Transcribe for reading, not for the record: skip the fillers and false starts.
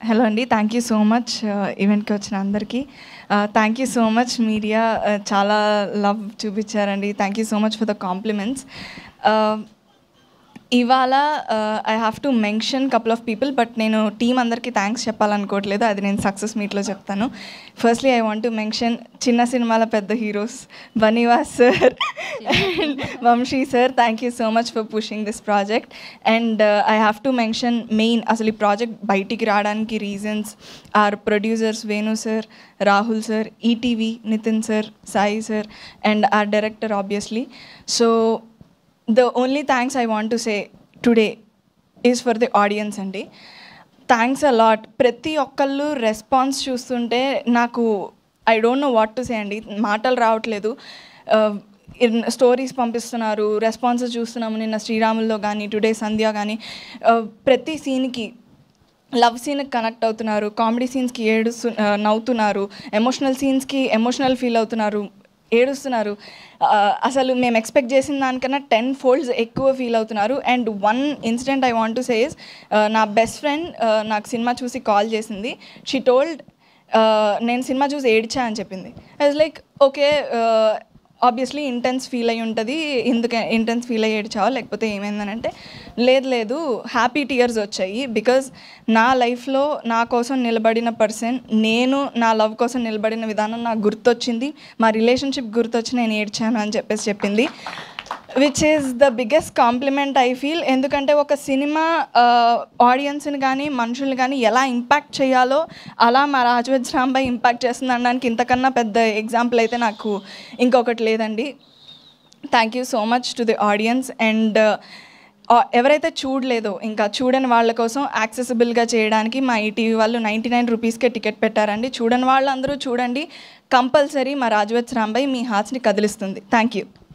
Hello అండి. Thank you so much ఈవెంట్‌కి వచ్చిన అందరికీ. Thank you so much media, చాలా లవ్ చూపించారండి. Thank you so much for the compliments. ఇవాళ I have to mention couple of people, but నేను team అందరికీ థ్యాంక్స్ చెప్పాలనుకోవట్లేదు. అది నేను సక్సెస్ మీట్లో చెప్తాను. Firstly I want to mention చిన్న సినిమాల పెద్ద heroes Bunny Vas sir and Vamsi sir. Thank you so much for pushing this project. And I have to mention main అసలు ఈ ప్రాజెక్ట్ బయటికి రావడానికి reasons our producers Venu sir, Rahul sir, ETV Nitin sir, Sai sir, and our director obviously. So the only thanks I want to say today is for the audience అండి. Thanks a lot. ప్రతి ఒక్కళ్ళు response చూస్తుంటే నాకు I don't know what to say అండి, మాటలు రావట్లేదు. Stories పంపిస్తున్నారు, responses చూస్తున్నాము. నిన్న శ్రీరాముల్లో కానీ, టుడే సంధ్య కానీ, ప్రతి సీన్కి లవ్ సీన్కి కనెక్ట్ అవుతున్నారు, కామెడీ సీన్స్కి నవ్వుతున్నారు, ఎమోషనల్ సీన్స్కి ఎమోషనల్ ఫీల్ అవుతున్నారు, ఏడుస్తున్నారు. అసలు మేము ఎక్స్పెక్ట్ చేసిన దానికన్నా 10 folds ఎక్కువ ఫీల్ అవుతున్నారు. And one incident I want to say is, నా బెస్ట్ ఫ్రెండ్ నాకు సినిమా చూసి కాల్ చేసింది. షీ టోల్డ్ నేను సినిమా చూసి ఏడ్చా అని చెప్పింది. I was like okay, obviously intense feel అయ్యి ఉంటుంది, ఎందుకు ఇంటెన్స్ ఫీల్ అయ్యి ఏడ్చావా లేకపోతే ఏమైందనంటే, లేదు హ్యాపీ టీయర్స్ వచ్చాయి. బికాజ్ నా లైఫ్లో నా కోసం నిలబడిన పర్సన్, నేను నా లవ్ కోసం నిలబడిన విధానం నాకు గుర్తొచ్చింది, మా రిలేషన్షిప్ గుర్తొచ్చి నేను ఏడ్చాను అని చెప్పింది. Which is the biggest compliment I feel. ఎందుకంటే ఒక సినిమా ఆడియన్స్ని కానీ మనుషుల్ని కానీ ఎలా ఇంపాక్ట్ చేయాలో అలా మా రాజవెజ్ రాంబాయ్ ఇంపాక్ట్ చేస్తుంది అనడానికి ఇంతకన్నా పెద్ద ఎగ్జాంపుల్ అయితే నాకు ఇంకొకటి లేదండి. Thank you so much to the audience. And ఎవరైతే చూడలేదో, ఇంకా చూడని వాళ్ళ కోసం యాక్సెసిబుల్గా చేయడానికి మా ఈటీవీ వాళ్ళు 99 రూపీస్కే టికెట్ పెట్టారండి. చూడని వాళ్ళందరూ చూడండి, కంపల్సరీ మా రాజవెజ్ రాంబాయ్ మీ హార్ట్స్ని కదిలిస్తుంది. Thank you.